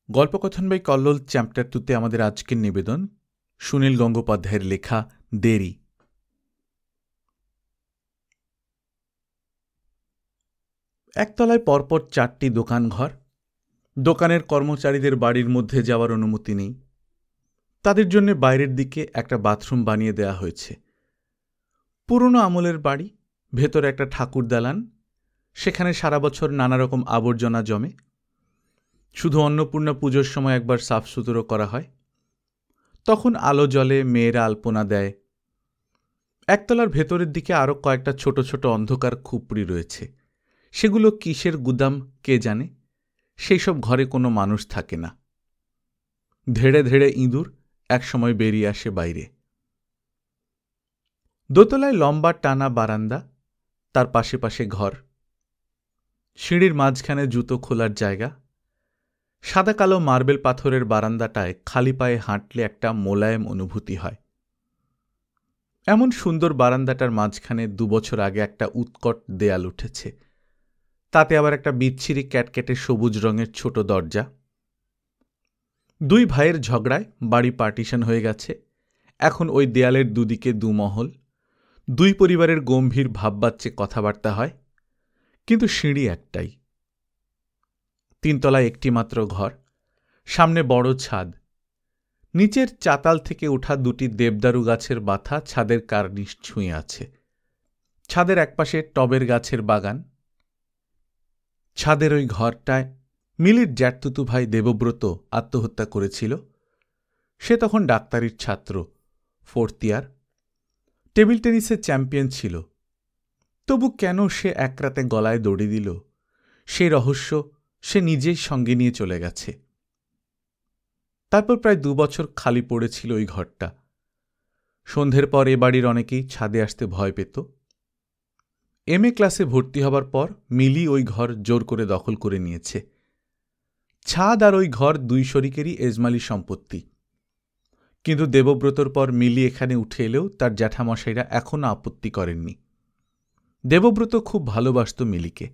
গল্পকথন by Kallol chapter 2-তে আমাদের আজকের নিবেদন সুনীল গঙ্গোপাধ্যায়ের লেখা দেরি। একতলায় পরপর 4টি দোকানঘর। দোকানের কর্মচারীদের বাড়ির মধ্যে যাওয়ার অনুমতি নেই। তাদের জন্য বাইরের দিকে একটা বাথরুম বানিয়ে দেওয়া হয়েছে। পুরনো আমলের বাড়ি, ভেতরে একটা ঠাকুর দালান, সেখানে সারা বছর নানা রকম আবর্জনা জমে। শুধু অন্নপূর্ণা পুজোর সময় একবার সাফ সুতরো করা হয়, তখন আলো জ্বলে, মেয়েরা আলপনা দেয়। একতলার ভেতরের দিকে আরও কয়েকটা ছোট ছোট অন্ধকার খুপড়ি রয়েছে। সেগুলো কিসের গুদাম কে জানে। সেই সব ঘরে কোনো মানুষ থাকে না। ধেড়ে ধেড়ে ইঁদুর একসময় বেরিয়ে আসে বাইরে। দোতলায় লম্বা টানা বারান্দা, তার পাশে পাশে ঘর। সিঁড়ির মাঝখানে জুতো খোলার জায়গা। সাদা কালো মার্বেল পাথরের বারান্দাটায় খালি পায়ে হাঁটলে একটা মোলায়েম অনুভূতি হয়। এমন সুন্দর বারান্দাটার মাঝখানে 2 বছর আগে একটা উৎকট দেয়াল উঠেছে, তাতে আবার একটা বিচ্ছিরি ক্যাটকেটে সবুজ রঙের ছোট দরজা। 2 ভাইয়ের ঝগড়ায় বাড়ি পার্টিশন হয়ে গেছে। এখন ওই দেয়ালের দুদিকে 2 মহল। 2 পরিবারের গম্ভীর ভাববাচ্চে কথাবার্তা হয়, কিন্তু সিঁড়ি একটাই। 3 তলায় একটি মাত্র ঘর, সামনে বড় ছাদ। নিচের চাতাল থেকে ওঠা 2টি দেবদারু গাছের বাথা ছাদের কার্নিশ ছুঁয়ে আছে। ছাদের একপাশে টবের গাছের বাগান। ছাদের ওই ঘরটায় মিলির জ্যাঠতুতু ভাই দেবব্রত আত্মহত্যা করেছিল। সে তখন ডাক্তারির ছাত্র, 4th ইয়ার। টেবিল টেনিসের চ্যাম্পিয়ন ছিল। তবু কেন সে এক রাতে গলায় দড়ি দিল, সেই রহস্য সে নিজেই সঙ্গে নিয়ে চলে গেছে। তারপর প্রায় 2 বছর খালি পড়েছিল ওই ঘরটা। সন্ধ্যের পর এ বাড়ির অনেকেই ছাদে আসতে ভয় পেত। MA ক্লাসে ভর্তি হবার পর মিলি ওই ঘর জোর করে দখল করে নিয়েছে। ছাদ আর ওই ঘর 2 শরিকেরই এজমালি সম্পত্তি। কিন্তু দেবব্রতর পর মিলি এখানে উঠে এলেও তার জ্যাঠামশাইরা এখনও আপত্তি করেননি। দেবব্রত খুব ভালোবাসত মিলিকে।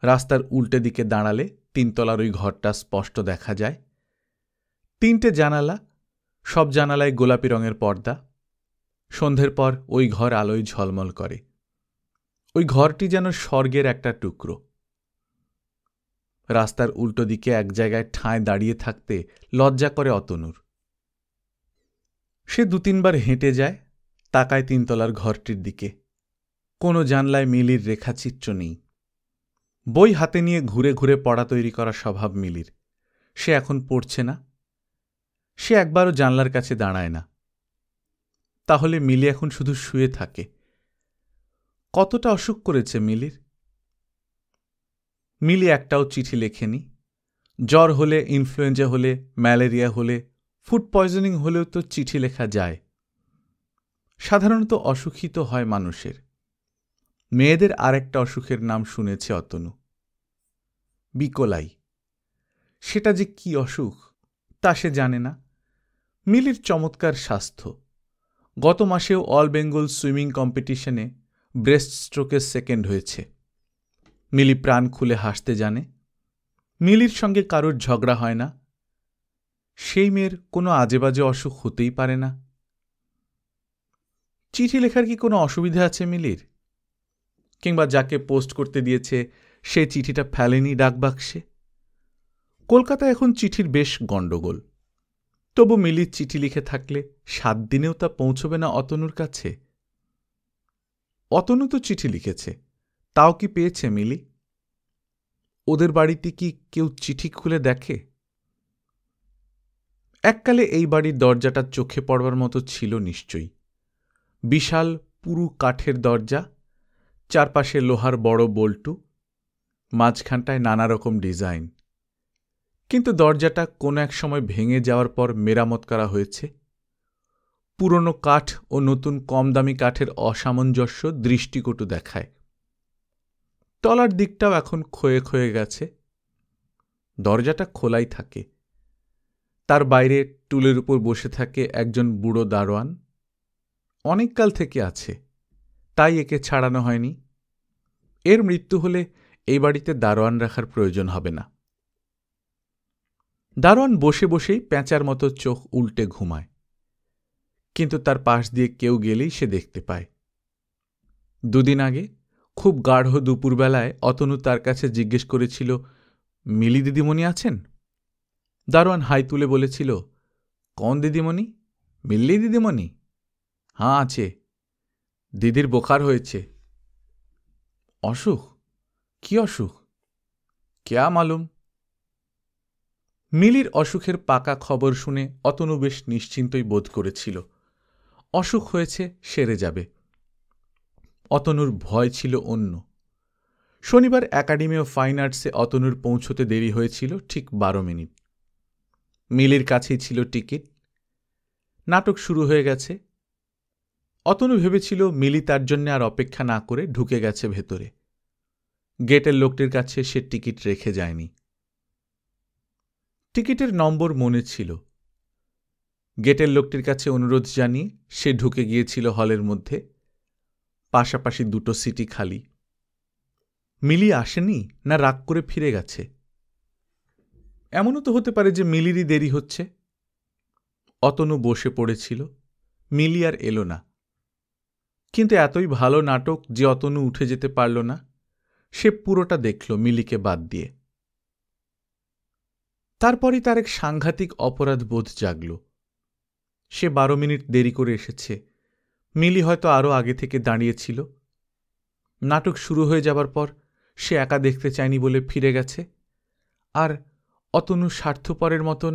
রাস্তার উল্টে দিকে দাঁড়ালে 3 তলার ওই ঘরটা স্পষ্ট দেখা যায়। 3টে জানালা, সব জানালায় গোলাপি রঙের পর্দা। সন্ধ্যের পর ওই ঘর আলোয় ঝলমল করে। ওই ঘরটি যেন স্বর্গের একটা টুকরো। রাস্তার উল্টো দিকে এক জায়গায় ঠাঁয় দাঁড়িয়ে থাকতে লজ্জা করে অতনুর। সে 2-3 বার হেঁটে যায়, তাকায় 3 তলার ঘরটির দিকে। কোনো জানলায় মিলির রেখাচিত্র নেই। বই হাতে নিয়ে ঘুরে ঘুরে পড়া তৈরি করা স্বভাব মিলির। সে এখন পড়ছে না। সে একবারও জানলার কাছে দাঁড়ায় না। তাহলে মিলি এখন শুধু শুয়ে থাকে। কতটা অসুখ করেছে মিলির। মিলি একটাও চিঠি লেখেনি। জ্বর হলে, ইনফ্লুয়েঞ্জা হলে, ম্যালেরিয়া হলে, ফুড পয়জনিং হলেও তো চিঠি লেখা যায়। সাধারণত অসুখী তো হয় মানুষের। মেয়েদের আরেকটা অসুখের নাম শুনেছে অতনু, বিকলাই। সেটা যে কি অসুখ তা সে জানে না। মিলির চমৎকার স্বাস্থ্য। গত মাসেও অল বেঙ্গল সুইমিং কম্পিটিশনে ব্রেস্ট স্ট্রোকের 2nd হয়েছে। মিলি প্রাণ খুলে হাসতে জানে। মিলির সঙ্গে কারোর ঝগড়া হয় না। সেই মেয়ের কোনো আজেবাজে অসুখ হতেই পারে না। চিঠি লেখার কি কোনো অসুবিধা আছে মিলির? কিংবা যাকে পোস্ট করতে দিয়েছে সে চিঠিটা ফেলেনি ডাকবাক্সে? কলকাতায় এখন চিঠির বেশ গণ্ডগোল। তবু মিলির চিঠি লিখে থাকলে 7 দিনেও তা পৌঁছবে না অতনুর কাছে। অতনু তো চিঠি লিখেছে, তাও কি পেয়েছে মিলি? ওদের বাড়িতে কি কেউ চিঠি খুলে দেখে? এককালে এই বাড়ির দরজাটা চোখে পড়বার মতো ছিল নিশ্চয়ই। বিশাল পুরু কাঠের দরজা, চারপাশে লোহার বড় বল্টু, মাঝখানটায় নানা রকম ডিজাইন। কিন্তু দরজাটা কোনো এক সময় ভেঙে যাওয়ার পর মেরামত করা হয়েছে। পুরনো কাঠ ও নতুন কম দামি কাঠের অসামঞ্জস্য দৃষ্টিকটু দেখায়। তলার দিকটাও এখন ক্ষয়ে ক্ষয়ে গেছে। দরজাটা খোলাই থাকে। তার বাইরে টুলের উপর বসে থাকে একজন বুড়ো দারোয়ান। অনেককাল থেকে আছে, তাই একে ছাড়ানো হয়নি। এর মৃত্যু হলে এই বাড়িতে দারোয়ান রাখার প্রয়োজন হবে না। দারোয়ান বসে বসেই প্যাঁচার মতো চোখ উল্টে ঘুমায়, কিন্তু তার পাশ দিয়ে কেউ গেলেই সে দেখতে পায়। দুদিন আগে খুব গাঢ় দুপুরবেলায় অতনু তার কাছে জিজ্ঞেস করেছিল, মিলি দিদিমণি আছেন? দারোয়ান হাই তুলে বলেছিল, কোন দিদিমণি? মিল্লি দিদিমণি? হ্যাঁ আছে, দিদির বোখার হয়েছে। অসুখ? কি অসুখ? ক্যা মালুম। মিলির অসুখের পাকা খবর শুনে অতনু বেশ নিশ্চিন্তই বোধ করেছিল। অসুখ হয়েছে, সেরে যাবে। অতনুর ভয় ছিল অন্য। শনিবার একাডেমি অফ ফাইন আর্টসে অতনুর পৌঁছতে দেরি হয়েছিল ঠিক 12 মিনিট। মিলির কাছেই ছিল টিকিট। নাটক শুরু হয়ে গেছে। অতনু ভেবেছিল মিলি তার জন্য আর অপেক্ষা না করে ঢুকে গেছে ভেতরে। গেটের লোকটির কাছে সে টিকিট রেখে যায়নি। টিকিটের নম্বর মনে ছিল। গেটের লোকটির কাছে অনুরোধ জানিয়ে সে ঢুকে গিয়েছিল হলের মধ্যে। পাশাপাশি দুটো সিটি খালি। মিলি আসেনি, না রাগ করে ফিরে গেছে? এমনও তো হতে পারে যে মিলিরই দেরি হচ্ছে। অতনু বসে পড়েছিল। মিলি আর এলো না। কিন্তু এতই ভালো নাটক যে অতনু উঠে যেতে পারল না। সে পুরোটা দেখল মিলিকে বাদ দিয়ে। তারপরই তার এক সাংঘাতিক অপরাধ বোধ জাগল। সে 12 মিনিট দেরি করে এসেছে। মিলি হয়তো আরও আগে থেকে দাঁড়িয়েছিল। নাটক শুরু হয়ে যাবার পর সে একা দেখতে চায়নি বলে ফিরে গেছে। আর অতনু স্বার্থপরের মতন।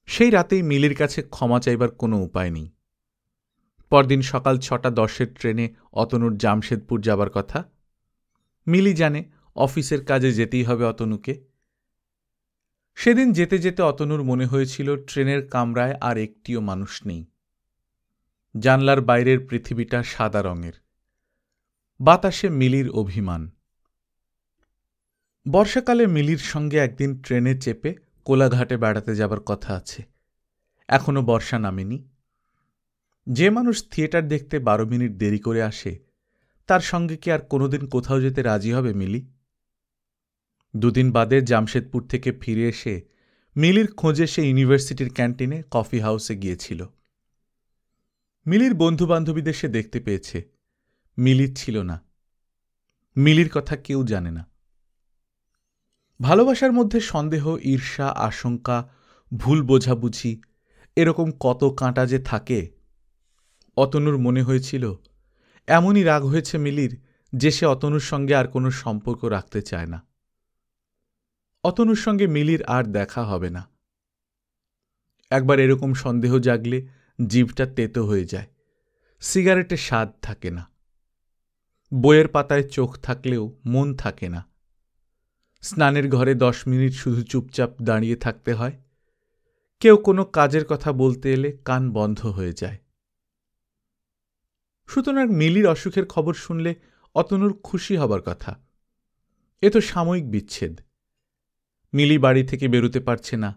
সেই রাতেই মিলির কাছে ক্ষমা চাইবার কোনো উপায় নেই। পরদিন সকাল 6:10 ট্রেনে অতনুর জামশেদপুর যাবার কথা। মিলি জানে অফিসের কাজে যেতেই হবে অতনুকে। সেদিন যেতে যেতে অতনুর মনে হয়েছিল ট্রেনের কামরায় আর একটিও মানুষ নেই। জানলার বাইরের পৃথিবীটা সাদা রঙের। বাতাসে মিলির অভিমান। বর্ষাকালে মিলির সঙ্গে একদিন ট্রেনে চেপে কোলাঘাটে বেড়াতে যাবার কথা আছে। এখনো বর্ষা নামেনি। যে মানুষ থিয়েটার দেখতে 12 মিনিট দেরি করে আসে, তার সঙ্গে কি আর কোনোদিন কোথাও যেতে রাজি হবে মিলি? দুদিন বাদে জামশেদপুর থেকে ফিরে এসে মিলির খোঁজে সে ইউনিভার্সিটির ক্যান্টিনে কফি হাউসে গিয়েছিল। মিলির বন্ধুবান্ধবীদের সে দেখতে পেয়েছে। মিলির ছিল না। মিলির কথা কেউ জানে না। ভালোবাসার মধ্যে সন্দেহ, ঈর্ষা, আশঙ্কা, ভুল বোঝাবুঝি, এরকম কত কাঁটা যে থাকে। অতনুর মনে হয়েছিল এমনই রাগ হয়েছে মিলির যে সে অতনুর সঙ্গে আর কোনো সম্পর্ক রাখতে চায় না। অতনুর সঙ্গে মিলির আর দেখা হবে না। একবার এরকম সন্দেহ জাগলে জিভটা তেতো হয়ে যায়। সিগারেটের স্বাদ থাকে না। বইয়ের পাতায় চোখ থাকলেও মন থাকে না। স্নানের ঘরে 10 মিনিট শুধু চুপচাপ দাঁড়িয়ে থাকতে হয়। কেউ কোনো কাজের কথা বলতে এলে কান বন্ধ হয়ে যায়। সুতরাং মিলির অসুখের খবর শুনলে অতনুর খুশি হবার কথা। এ তো সাময়িক বিচ্ছেদ। মিলি বাড়ি থেকে বেরোতে পারছে না।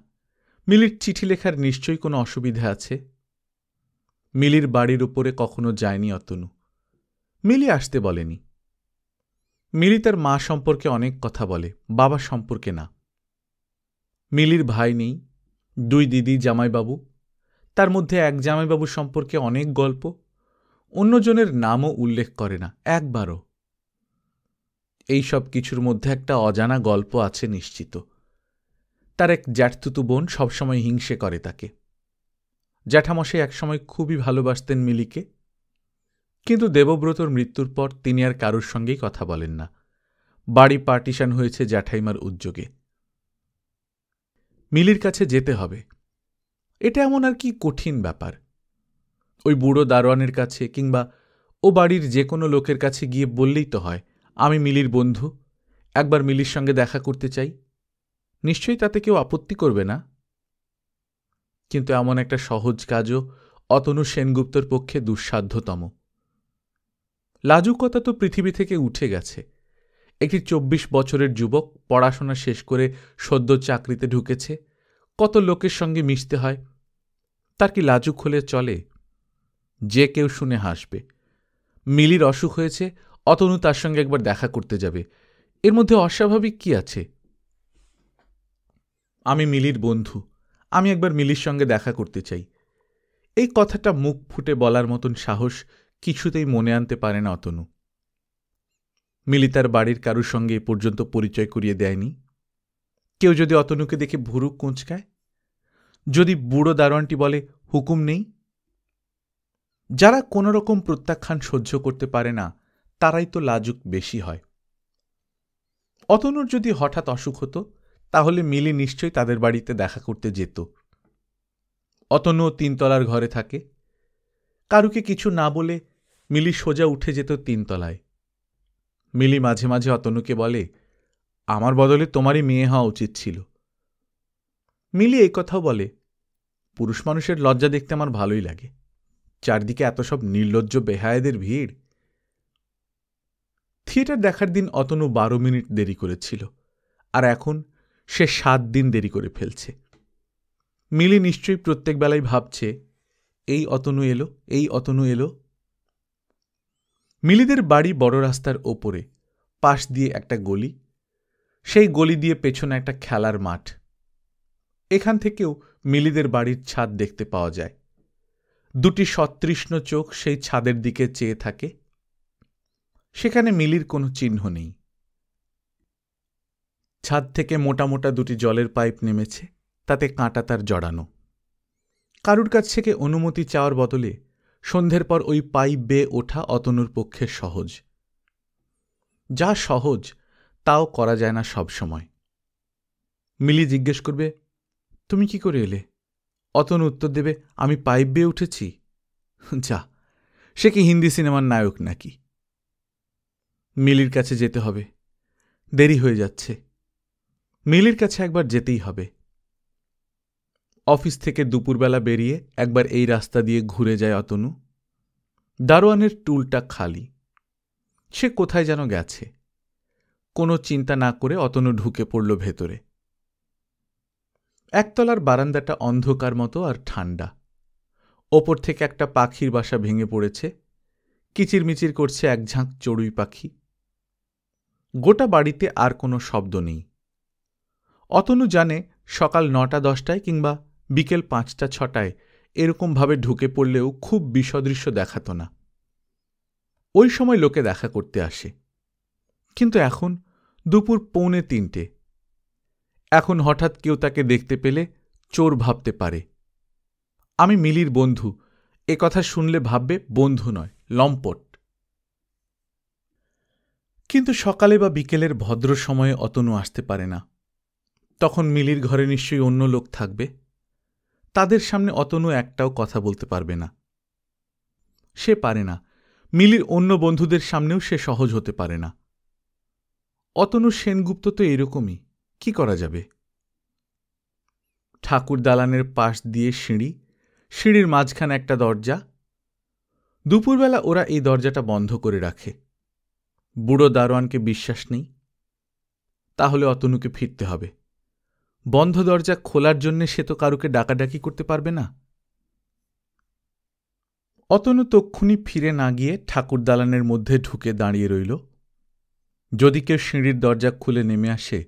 মিলির চিঠি লেখার নিশ্চয়ই কোনো অসুবিধা আছে। মিলির বাড়ির উপরে কখনো যায়নি অতনু। মিলি আসতে বলেনি। মিলি তার মা সম্পর্কে অনেক কথা বলে, বাবা সম্পর্কে না। মিলির ভাই নেই, 2 দিদি, জামাইবাবু। তার মধ্যে এক জামাইবাবু সম্পর্কে অনেক গল্প। অন্যজনের নামও উল্লেখ করে না একবারও। এই সব কিছুর মধ্যে একটা অজানা গল্প আছে নিশ্চিত। তার এক জ্যাঠতুতু বোন সবসময় হিংসে করে তাকে। জ্যাঠামশাই একসময় খুবই ভালোবাসতেন মিলিকে। কিন্তু দেবব্রতর মৃত্যুর পর তিনি আর কারোর সঙ্গেই কথা বলেন না। বাড়ি পার্টিশন হয়েছে জ্যাঠাইমার উদ্যোগে। মিলির কাছে যেতে হবে। এটা এমন আর কি কঠিন ব্যাপার। ওই বুড়ো দারোয়ানের কাছে কিংবা ও বাড়ির যে কোনো লোকের কাছে গিয়ে বললেই তো হয়, আমি মিলির বন্ধু, একবার মিলির সঙ্গে দেখা করতে চাই। নিশ্চয়ই তাতে কেউ আপত্তি করবে না। কিন্তু এমন একটা সহজ কাজও অতনু সেনগুপ্তর পক্ষে দুঃসাধ্যতম। লাজুকতা তো পৃথিবী থেকে উঠে গেছে। একটি 24 বছরের যুবক পড়াশোনা শেষ করে সদ্য চাকরিতে ঢুকেছে, কত লোকের সঙ্গে মিশতে হয়। তার কি লাজুক হলে চলে? যে কেউ শুনে হাসবে। মিলির অসুখ হয়েছে, অতনু তার সঙ্গে একবার দেখা করতে যাবে। এর মধ্যে অস্বাভাবিক কি আছে? আমি মিলির বন্ধু, আমি একবার মিলির সঙ্গে দেখা করতে চাই। এই কথাটা মুখ ফুটে বলার মতন সাহস কিছুতেই মনে আনতে পারে না অতনু। মিলি তার বাড়ির কারুর সঙ্গে এ পর্যন্ত পরিচয় করিয়ে দেয়নি। কেউ যদি অতনুকে দেখে ভুরু কুঁচকায়, যদি বুড়ো দারোয়ানটি বলে হুকুম নেই। যারা কোনো রকম প্রত্যাখ্যান সহ্য করতে পারে না তারাই তো লাজুক বেশি হয়। অতনুর যদি হঠাৎ অসুখ হতো তাহলে মিলি নিশ্চয়ই তাদের বাড়িতে দেখা করতে যেত। অতনুও 3 তলার ঘরে থাকে। কারুকে কিছু না বলে মিলি সোজা উঠে যেত 3 তলায়। মিলি মাঝে মাঝে অতনুকে বলে, আমার বদলে তোমারই মেয়ে হওয়া উচিত ছিল। মিলি এই কথাও বলে, পুরুষ মানুষের লজ্জা দেখতে আমার ভালোই লাগে, চারদিকে এত সব নির্লজ্জ বেহায়েদের ভিড়। থিয়েটার দেখার দিন অতনু 12 মিনিট দেরি করেছিল, আর এখন সে 7 দিন দেরি করে ফেলছে। মিলি নিশ্চয়ই প্রত্যেক বেলায় ভাবছে, এই অতনু এলো, এই অতনু এলো। মিলিদের বাড়ি বড় রাস্তার ওপরে, পাশ দিয়ে একটা গলি, সেই গলি দিয়ে পেছনে একটা খেলার মাঠ। এখান থেকেও মিলিদের বাড়ির ছাদ দেখতে পাওয়া যায়। 2টি সতৃষ্ণ চোখ সেই ছাদের দিকে চেয়ে থাকে। সেখানে মিলির কোনো চিহ্ন নেই। ছাদ থেকে মোটা মোটা 2টি জলের পাইপ নেমেছে, তাতে কাঁটা তার জড়ানো। কারুর কাছ থেকে অনুমতি চাওয়ার বদলে সন্ধ্যের পর ওই পাইপ বেয়ে ওঠা অতনুর পক্ষে সহজ। যা সহজ তাও করা যায় না সব সময়। মিলি জিজ্ঞেস করবে, তুমি কি করে এলে? অতনু উত্তর দেবে, আমি পাইপ বেয়ে উঠেছি। যা, সে কি হিন্দি সিনেমার নায়ক নাকি? মিলির কাছে যেতে হবে, দেরি হয়ে যাচ্ছে। মিলির কাছে একবার যেতেই হবে। অফিস থেকে দুপুরবেলা বেরিয়ে একবার এই রাস্তা দিয়ে ঘুরে যায় অতনু। দারোয়ানের টুলটা খালি, সে কোথায় যেন গেছে। কোনো চিন্তা না করে অতনু ঢুকে পড়ল ভেতরে। একতলার বারান্দাটা অন্ধকার মতো আর ঠান্ডা। ওপর থেকে একটা পাখির বাসা ভেঙে পড়েছে, কিচিরমিচির করছে এক ঝাঁক চড়ুই পাখি। গোটা বাড়িতে আর কোনো শব্দ নেই। অতনু জানে সকাল 9টা-10টায় কিংবা বিকেল 5টা-6টায় এরকমভাবে ঢুকে পড়লেও খুব বিসদৃশ্য দেখাত না। ওই সময় লোকে দেখা করতে আসে। কিন্তু এখন দুপুর 2:45। এখন হঠাৎ কেউ তাকে দেখতে পেলে চোর ভাবতে পারে। আমি মিলির বন্ধু, এ কথা শুনলে ভাববে বন্ধু নয়, লম্পট। কিন্তু সকালে বা বিকেলের ভদ্র সময়ে অতনু আসতে পারে না। তখন মিলির ঘরে নিশ্চয়ই অন্য লোক থাকবে। তাদের সামনে অতনু একটাও কথা বলতে পারবে না। সে পারে না, মিলির অন্য বন্ধুদের সামনেও সে সহজ হতে পারে না। অতনু সেনগুপ্ত তো এরকমই, কি করা যাবে? ঠাকুর দালানের পাশ দিয়ে সিঁড়ি, সিঁড়ির মাঝখানে একটা দরজা। দুপুরবেলা ওরা এই দরজাটা বন্ধ করে রাখে। বুড়ো দারোয়ানকে বিশ্বাস নেই। তাহলে অতনুকে ফিরতে হবে। বন্ধ দরজা খোলার জন্যে সে তো কারুকে ডাকাডাকি করতে পারবে না। অতনু তক্ষুনি ফিরে না গিয়ে ঠাকুর দালানের মধ্যে ঢুকে দাঁড়িয়ে রইল। যদি কেউ সিঁড়ির দরজা খুলে নেমে আসে,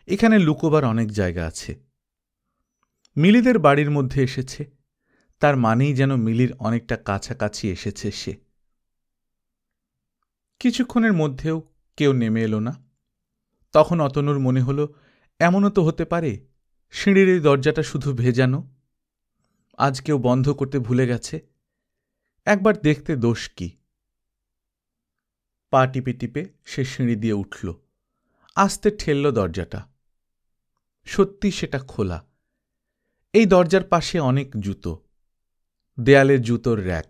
এখানে লুকোবার অনেক জায়গা আছে। মিলিদের বাড়ির মধ্যে এসেছে, তার মানেই যেন মিলির অনেকটা কাছাকাছি এসেছে সে। কিছুক্ষণের মধ্যেও কেউ নেমে এলো না। তখন অতনুর মনে হল, এমনও তো হতে পারে সিঁড়ির এই দরজাটা শুধু ভেজানো, আজ কেউ বন্ধ করতে ভুলে গেছে। একবার দেখতে দোষ কি? পা টিপে টিপে সে সিঁড়ি দিয়ে উঠল, আস্তে ঠেলল দরজাটা। সত্যি সেটা খোলা। এই দরজার পাশে অনেক জুতো, দেয়ালে জুতোর র‍্যাক।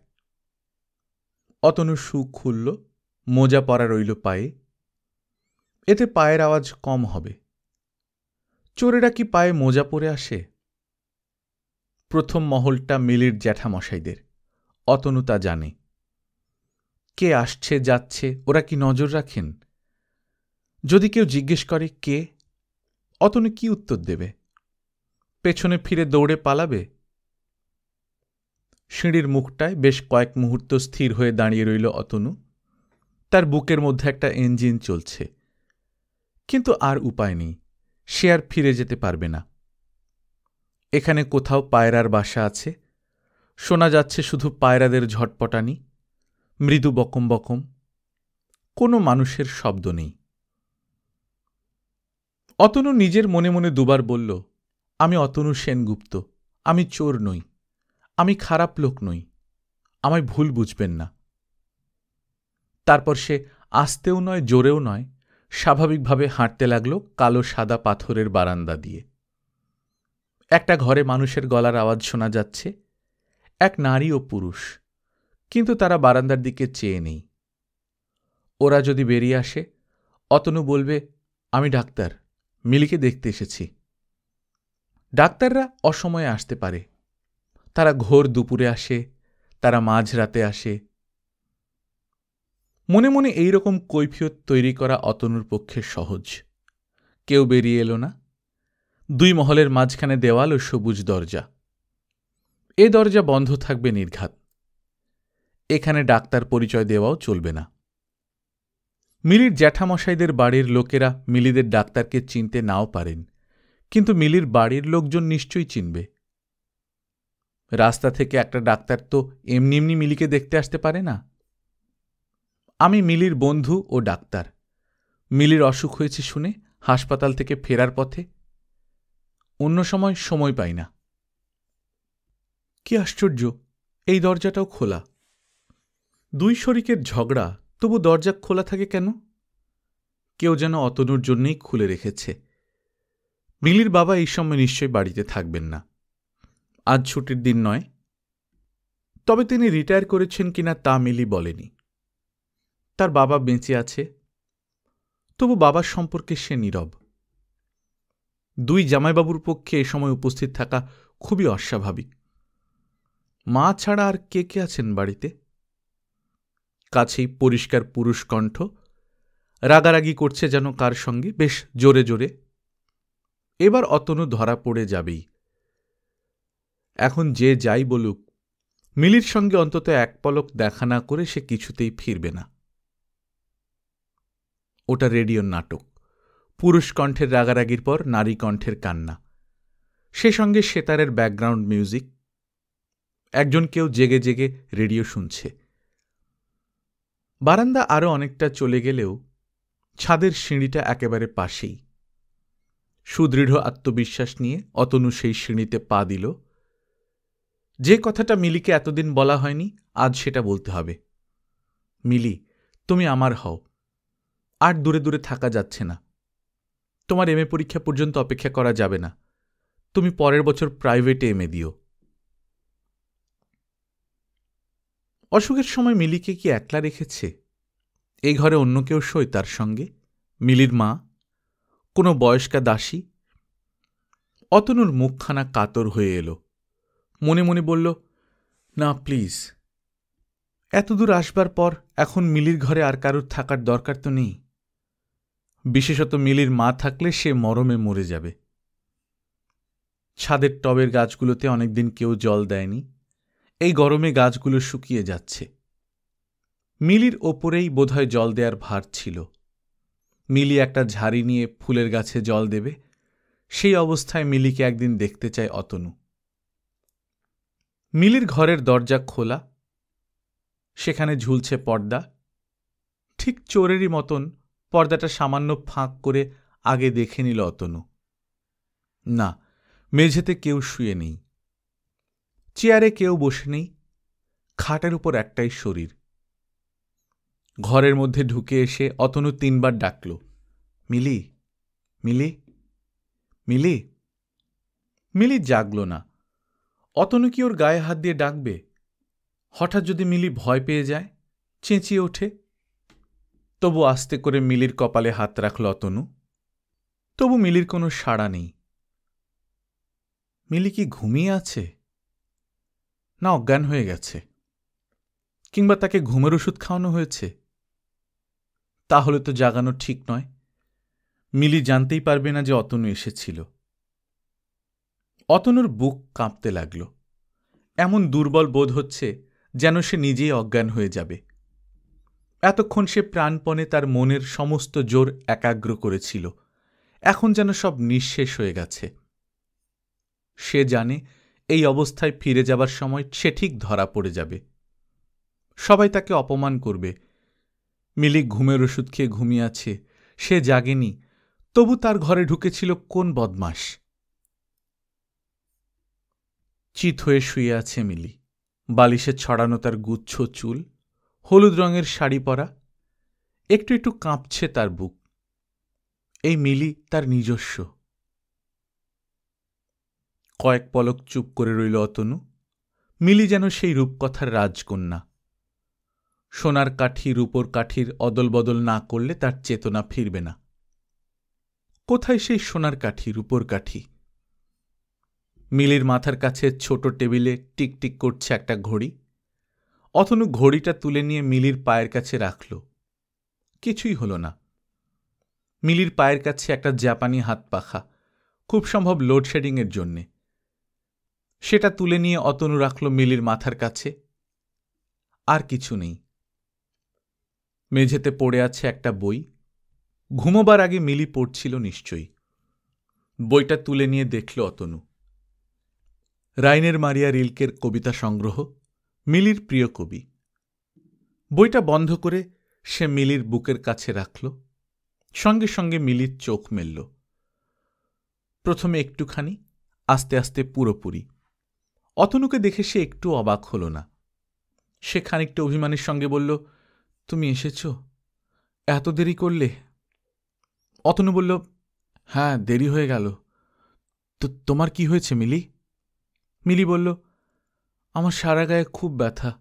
অতনু শু খুলল, মোজা পরা রইল পায়ে। এতে পায়ের আওয়াজ কম হবে। চোরেরা কি পায়ে মোজা পরে আসে? প্রথম মহলটা মিলির জ্যাঠামশাইদের, অতনু তা জানে। কে আসছে যাচ্ছে ওরা কি নজর রাখেন? যদি কেউ জিজ্ঞেস করে কে, অতনু কি উত্তর দেবে? পেছনে ফিরে দৌড়ে পালাবে? সিঁড়ির মুখটায় বেশ কয়েক মুহূর্ত স্থির হয়ে দাঁড়িয়ে রইল অতনু। তার বুকের মধ্যে একটা ইঞ্জিন চলছে, কিন্তু আর উপায় নেই, সে আর ফিরে যেতে পারবে না। এখানে কোথাও পায়রার বাসা আছে, শোনা যাচ্ছে শুধু পায়রাদের ঝটপটানি, মৃদু বকম বকম, কোনো মানুষের শব্দ নেই। অতনু নিজের মনে মনে দুবার বলল, আমি অতনু সেনগুপ্ত, আমি চোর নই, আমি খারাপ লোক নই, আমায় ভুল বুঝবেন না। তারপর সে আস্তেও নয় জোরেও নয় স্বাভাবিকভাবে হাঁটতে লাগল কালো সাদা পাথরের বারান্দা দিয়ে। একটা ঘরে মানুষের গলার আওয়াজ শোনা যাচ্ছে, এক নারী ও পুরুষ, কিন্তু তারা বারান্দার দিকে চেয়ে নেই। ওরা যদি বেরিয়ে আসে, অতনু বলবে, আমি ডাক্তার, মিলিকে দেখতে এসেছি। ডাক্তাররা অসময়ে আসতে পারে, তারা ঘোর দুপুরে আসে, তারা মাঝরাতে আসে। মনে মনে এইরকম কৈফিয়ত তৈরি করা অতনুর পক্ষে সহজ। কেউ বেরিয়ে এলো না। 2 মহলের মাঝখানে দেওয়াল ও সবুজ দরজা। এ দরজা বন্ধ থাকবে নির্ঘাত। এখানে ডাক্তার পরিচয় দেওয়াও চলবে না। মিলির জ্যাঠামশাইদের বাড়ির লোকেরা মিলিদের ডাক্তারকে চিনতে নাও পারেন, কিন্তু মিলির বাড়ির লোকজন নিশ্চয়ই চিনবে। রাস্তা থেকে একটা ডাক্তার তো এমনি এমনি মিলিকে দেখতে আসতে পারে না। আমি মিলির বন্ধু ও ডাক্তার। মিলির অসুখ হয়েছে শুনে হাসপাতাল থেকে ফেরার পথে। অন্য সময় পাই না। কি আশ্চর্য, এই দরজাটাও খোলা। 2 শরিকের ঝগড়া, তবু দরজা খোলা থাকে কেন? কেউ যেন অতনুর জন্যেই খুলে রেখেছে। মিলির বাবা এই সময় নিশ্চয়ই বাড়িতে থাকবেন না। আজ ছুটির দিন নয়, তবে তিনি রিটায়ার করেছেন কিনা তা মিলি বলেনি। তার বাবা বেঁচে আছে, তবু বাবার সম্পর্কে সে নীরব। 2 জামাইবাবুর পক্ষে এ সময় উপস্থিত থাকা খুবই অস্বাভাবিক। মা ছাড়া আর কে কে আছেন বাড়িতে? কাছেই পরিষ্কার পুরুষ কণ্ঠ রাগারাগি করছে যেন কার সঙ্গে, বেশ জোরে জোরে। এবার অতনু ধরা পড়ে যাবেই। এখন যে যাই বলুক, মিলির সঙ্গে অন্তত এক পলক দেখা না করে সে কিছুতেই ফিরবে না। ওটা রেডিওর নাটক। পুরুষ কণ্ঠের রাগারাগির পর নারী কণ্ঠের কান্না, সে সঙ্গে সেতারের ব্যাকগ্রাউন্ড মিউজিক। একজন কেউ জেগে জেগে রেডিও শুনছে। বারান্দা আরও অনেকটা চলে গেলেও ছাদের সিঁড়িটা একেবারে পাশেই। সুদৃঢ় আত্মবিশ্বাস নিয়ে অতনু সেই সিঁড়িতে পা দিল। যে কথাটা মিলিকে এতদিন বলা হয়নি, আজ সেটা বলতে হবে। মিলি, তুমি আমার হও। আর দূরে দূরে থাকা যাচ্ছে না। তোমার এমএ পরীক্ষা পর্যন্ত অপেক্ষা করা যাবে না। তুমি পরের বছর প্রাইভেটে এমএ দিও। অসুখের সময় মিলিকে কি একলা রেখেছে? এই ঘরে অন্য কেউ শোয় তার সঙ্গে? মিলির মা? কোনো বয়স্কা দাসী? অতনুর মুখখানা কাতর হয়ে এলো। মনে মনে বলল, না প্লিজ, এতদূর আসবার পর এখন মিলির ঘরে আর কারুর থাকার দরকার তো নেই। বিশেষত মিলির মা থাকলে সে মরমে মরে যাবে। ছাদের টবের গাছগুলোতে অনেকদিন কেউ জল দেয়নি। এই গরমে গাছগুলো শুকিয়ে যাচ্ছে। মিলির ওপরেই বোধহয় জল দেওয়ার ভার ছিল। মিলি একটা ঝাড়ি নিয়ে ফুলের গাছে জল দেবে, সেই অবস্থায় মিলিকে একদিন দেখতে চায় অতনু। মিলির ঘরের দরজা খোলা, সেখানে ঝুলছে পর্দা। ঠিক চোরেরই মতন পর্দাটা সামান্য ফাঁক করে আগে দেখে নিল অতনু। না, মেঝেতে কেউ শুয়ে নেই, চেয়ারে কেউ বসে নেই, খাটের উপর একটাই শরীর। ঘরের মধ্যে ঢুকে এসে অতনু 3 বার ডাকল, মিলি, মিলি, মিলি। মিলি জাগল না। অতনু কি ওর গায়ে হাত দিয়ে ডাকবে? হঠাৎ যদি মিলি ভয় পেয়ে যায়, চেঁচিয়ে ওঠে? তবু আস্তে করে মিলির কপালে হাত রাখল অতনু। তবু মিলির কোনো সাড়া নেই। মিলি কি ঘুমিয়ে আছে, না অজ্ঞান হয়ে গেছে? কিংবা তাকে ঘুমের ওষুধ খাওয়ানো হয়েছে? তাহলে তো জাগানো ঠিক নয়। মিলি জানতেই পারবে না যে অতনু এসেছিল। অতনুর বুক কাঁপতে লাগল। এমন দুর্বল বোধ হচ্ছে যেন সে নিজেই অজ্ঞান হয়ে যাবে। এতক্ষণ সে প্রাণপণে তার মনের সমস্ত জোর একাগ্র করেছিল, এখন যেন সব নিঃশেষ হয়ে গেছে। সে জানে এই অবস্থায় ফিরে যাবার সময় সে ঠিক ধরা পড়ে যাবে। সবাই তাকে অপমান করবে। মিলি ঘুমের ওষুধ খেয়ে ঘুমিয়ে আছে, সে জাগেনি, তবু তার ঘরে ঢুকেছিল কোন বদমাস। চিত হয়ে শুয়ে আছে মিলি। বালিশে ছড়ানো তার গুচ্ছ চুল, হলুদ রঙের শাড়ি পরা, একটু একটু কাঁপছে তার বুক। এই মিলি তার নিজস্ব। কয়েক পলক চুপ করে রইল অতনু। মিলি যেন সেই রূপকথার রাজকন্যা। সোনার কাঠি রূপোর কাঠির অদল বদল না করলে তার চেতনা ফিরবে না। কোথায় সেই সোনার কাঠি রূপোর কাঠি? মিলির মাথার কাছে ছোট টেবিলে টিকটিক করছে একটা ঘড়ি। অতনু ঘড়িটা তুলে নিয়ে মিলির পায়ের কাছে রাখল। কিছুই হল না। মিলির পায়ের কাছে একটা জাপানি হাত পাখা, খুব সম্ভব লোডশেডিংয়ের জন্যে। সেটা তুলে নিয়ে অতনু রাখল মিলির মাথার কাছে। আর কিছু নেই। মেঝেতে পড়ে আছে একটা বই। ঘুমোবার আগে মিলি পড়ছিল নিশ্চয়ই। বইটা তুলে নিয়ে দেখল অতনু। রাইনের মারিয়া রিলকের কবিতা সংগ্রহ, মিলির প্রিয় কবি। বইটা বন্ধ করে সে মিলির বুকের কাছে রাখল। সঙ্গে সঙ্গে মিলির চোখ মেলল। প্রথমে একটুখানি, আস্তে আস্তে পুরোপুরি। অতনুকে দেখে সে একটু অবাক হল না। সে খানিকটা অভিমানের সঙ্গে বলল, তুমি এসেছ? এত দেরি করলে? অতনু বলল, হ্যাঁ, দেরি হয়ে গেল। তো তোমার কি হয়েছে মিলি? মিলি বলল, আমার সারা গায়ে খুব ব্যথা।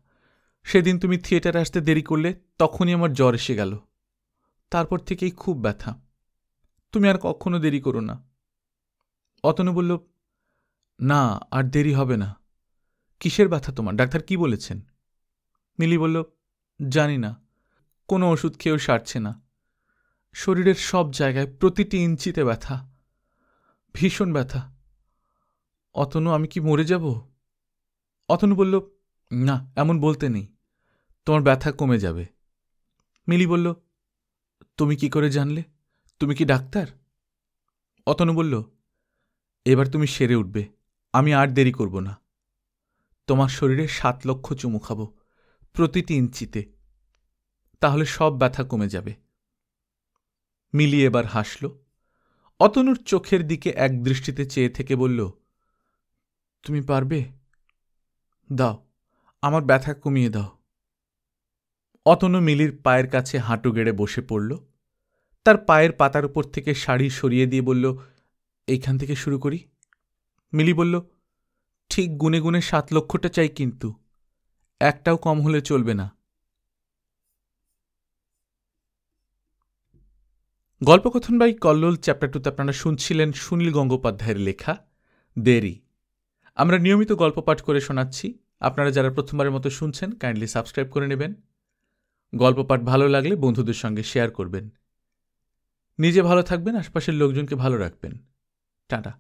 সেদিন তুমি থিয়েটারে আসতে দেরি করলে, তখনই আমার জ্বর এসে গেল। তারপর থেকেই খুব ব্যথা। তুমি আর কখনো দেরি করো না। অতনু বলল, না, আর দেরি হবে না। কিসের ব্যথা তোমার? ডাক্তার কি বলেছেন? মিলি বলল, জানি না, কোনো ওষুধ খেয়েও সারছে না। শরীরের সব জায়গায় প্রতিটি ইঞ্চিতে ব্যথা, ভীষণ ব্যথা। অতনু, আমি কি মরে যাব? অতনু বলল, না, এমন বলতে নেই, তোমার ব্যথা কমে যাবে। মিলি বলল, তুমি কি করে জানলে? তুমি কি ডাক্তার? অতনু বলল, এবার তুমি সেরে উঠবে, আমি আর দেরি করব না। তোমার শরীরে 7 লক্ষ চুমু খাবো, প্রতিটি ইঞ্চিতে, তাহলে সব ব্যথা কমে যাবে। মিলি এবার হাসল। অতনুর চোখের দিকে এক দৃষ্টিতে চেয়ে থেকে বলল, তুমি পারবে? দাও, আমার ব্যথা কমিয়ে দাও। অতনু মিলির পায়ের কাছে হাঁটু গেড়ে বসে পড়ল। তার পায়ের পাতার উপর থেকে শাড়ি সরিয়ে দিয়ে বলল, এইখান থেকে শুরু করি। মিলি বলল, ঠিক গুনে গুনে 7 লক্ষটা চাই, কিন্তু একটাও কম হলে চলবে না। গল্পকথন বাই কল্লোল চ্যাপ্টার 2তে আপনারা শুনছিলেন সুনীল গঙ্গোপাধ্যায়ের লেখা দেরি। আমরা নিয়মিত গল্প পাঠ করে শোনাচ্ছি। আপনারা যারা প্রথমবারের মতো শুনছেন, কাইন্ডলি সাবস্ক্রাইব করে নেবেন। গল্প পাঠ ভালো লাগলে বন্ধুদের সঙ্গে শেয়ার করবেন। নিজে ভালো থাকবেন, আশপাশের লোকজনকে ভালো রাখবেন। টাটা।